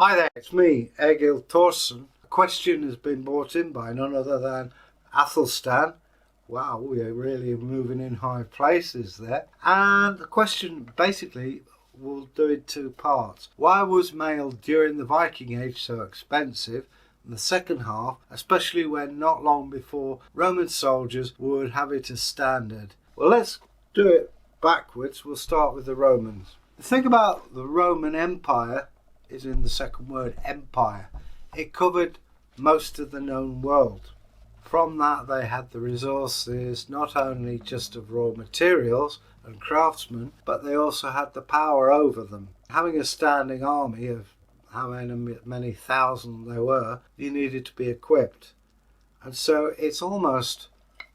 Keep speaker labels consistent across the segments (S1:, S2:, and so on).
S1: Hi there, it's me, Egil Thorsson. A question has been brought in by none other than Athelstan. Wow, we're really moving in high places there. And the question basically we'll do in two parts. Why was mail during the Viking Age so expensive? And the second half, especially when not long before Roman soldiers would have it as standard. Well, let's do it backwards. We'll start with the Romans. The thing about the Roman Empire is in the second word, empire. It covered most of the known world. From that they had the resources not only just of raw materials and craftsmen, but they also had the power over them. Having a standing army of how many thousand there were, you needed to be equipped. And so it's almost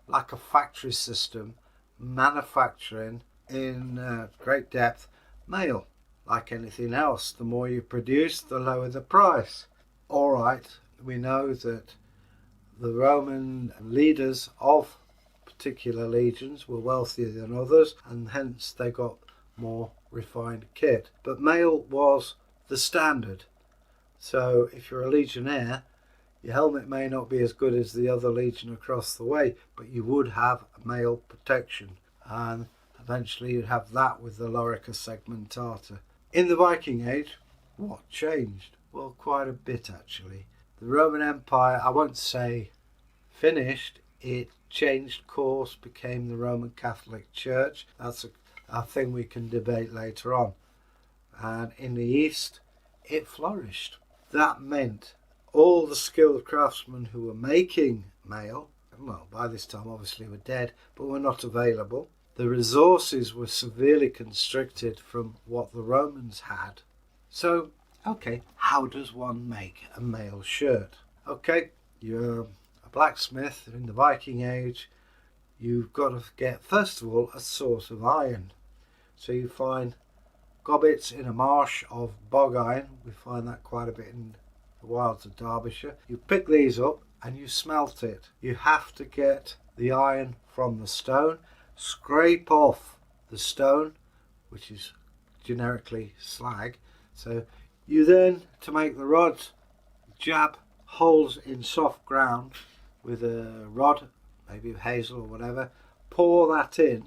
S1: like a factory system manufacturing in great depth mail. Like anything else, the more you produce, the lower the price. All right, we know that the Roman leaders of particular legions were wealthier than others, and hence they got more refined kit. But mail was the standard. So if you're a legionnaire, your helmet may not be as good as the other legion across the way, but you would have mail protection. And eventually you'd have that with the lorica segmentata. In the Viking Age, what changed? Well, quite a bit actually. The Roman Empire, I won't say finished, it changed course, became the Roman Catholic Church. That's a thing we can debate later on. And in the East, it flourished. That meant all the skilled craftsmen who were making mail, well, by this time obviously were dead, but were not available. The resources were severely constricted from what the Romans had. So, okay, how does one make a mail shirt? Okay, you're a blacksmith in the Viking Age. You've got to get, first of all, a source of iron. So you find gobbets in a marsh of bog iron. We find that quite a bit in the wilds of Derbyshire. You pick these up and you smelt it. You have to get the iron from the stone. Scrape off the stone, which is generically slag. So you then, to make the rods, jab holes in soft ground with a rod, maybe of hazel or whatever, pour that in.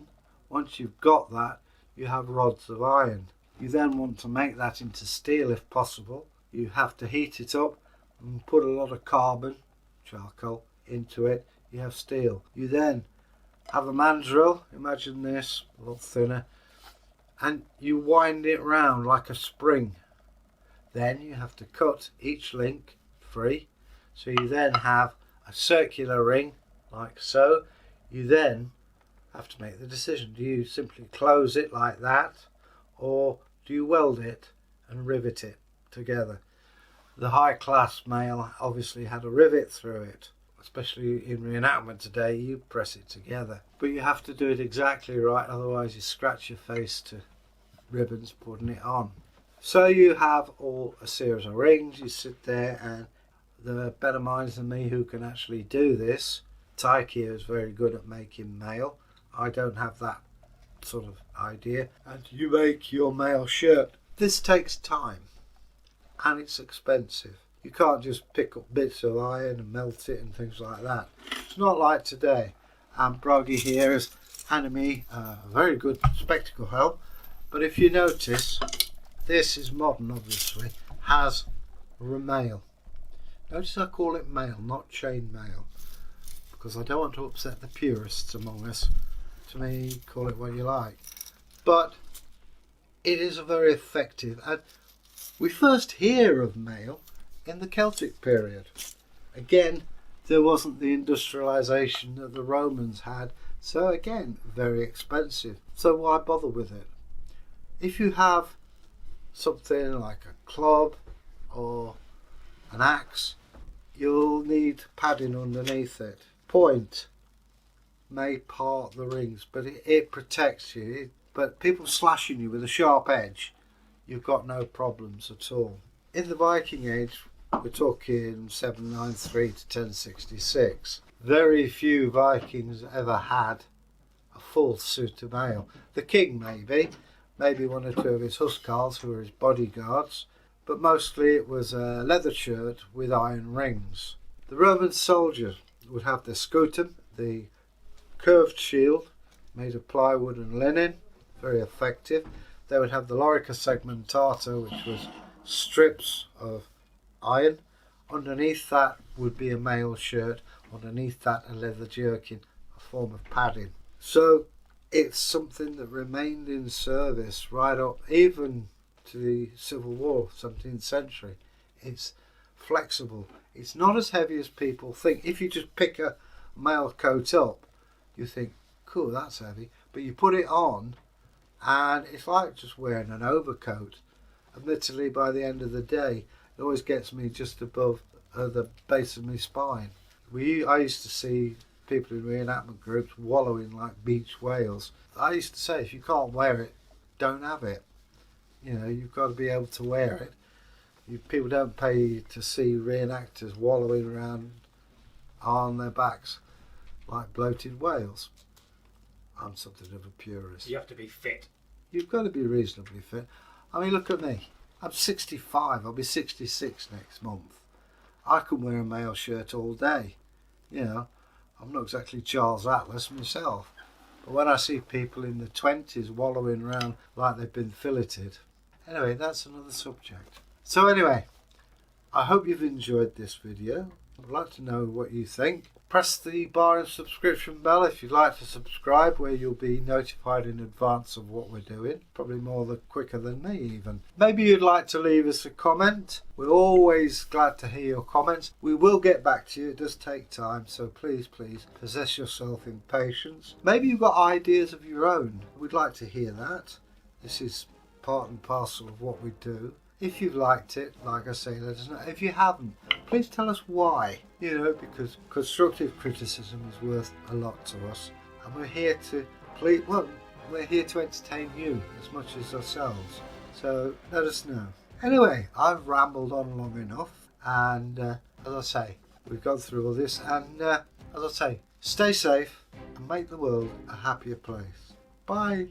S1: Once you've got that, you have rods of iron. You then want to make that into steel if possible. You have to heat it up and put a lot of carbon, charcoal, into it. You have steel. You then have a mandrel, imagine this, a little thinner, and you wind it round like a spring. Then you have to cut each link free, so you then have a circular ring like so. You then have to make the decision, do you simply close it like that, or do you weld it and rivet it together? The high class mail obviously had a rivet through it. Especially in reenactment today, you press it together. But you have to do it exactly right, otherwise you scratch your face to ribbons putting it on. So you have all a series of rings, you sit there, and there are better minds than me who can actually do this. Tyrkir is very good at making mail. I don't have that sort of idea. And you make your mail shirt. This takes time, and it's expensive. You can't just pick up bits of iron and melt it and things like that. It's not like today. And Bragi here has handed me a very good spectacle helm. But if you notice, this is modern obviously, has mail. Notice I call it mail, not chain mail. Because I don't want to upset the purists among us. To me, call it what you like. But it is a very effective, and we first hear of mail in the Celtic period. Again, there wasn't the industrialisation that the Romans had, so again, very expensive. So why bother with it? If you have something like a club or an axe, you'll need padding underneath it. Point may part the rings, but it protects you. But people slashing you with a sharp edge, you've got no problems at all. In the Viking Age, we're talking 793 to 1066. Very few Vikings ever had a full suit of mail. The king maybe one or two of his huscarls who were his bodyguards, but mostly it was a leather shirt with iron rings. The Roman soldier would have the scutum, the curved shield made of plywood and linen, very effective. They would have the lorica segmentata, which was strips of iron. Underneath that would be a mail shirt, underneath that a leather jerkin, a form of padding. So it's something that remained in service right up even to the Civil War, 17th century. It's flexible. It's not as heavy as people think. If you just pick a mail coat up, you think, cool, that's heavy. But you put it on and it's like just wearing an overcoat. Admittedly, by the end of the day, it always gets me just above the base of my spine. I used to see people in reenactment groups wallowing like beach whales. I used to say, if you can't wear it, don't have it. You know, you've got to be able to wear it. People don't pay to see reenactors wallowing around on their backs like bloated whales. I'm something of a purist.
S2: You have to be fit.
S1: You've got to be reasonably fit. I mean, look at me. I'm 65. I'll be 66 next month. I can wear a mail shirt all day. You know, I'm not exactly Charles Atlas myself. But when I see people in the 20s wallowing around like they've been filleted. Anyway, that's another subject. So anyway, I hope you've enjoyed this video. I'd like to know what you think. Press the bar and subscription bell if you'd like to subscribe, where you'll be notified in advance of what we're doing. Probably quicker than me even. Maybe you'd like to leave us a comment. We're always glad to hear your comments. We will get back to you. It does take time, so please possess yourself in patience. Maybe you've got ideas of your own. We'd like to hear that. This is part and parcel of what we do. If you've liked it, like I say, let us know. If you haven't, please tell us why. You know, because constructive criticism is worth a lot to us. And we're here to we're here to entertain you as much as ourselves. So let us know. Anyway, I've rambled on long enough. And as I say, we've gone through all this. And as I say, stay safe and make the world a happier place. Bye.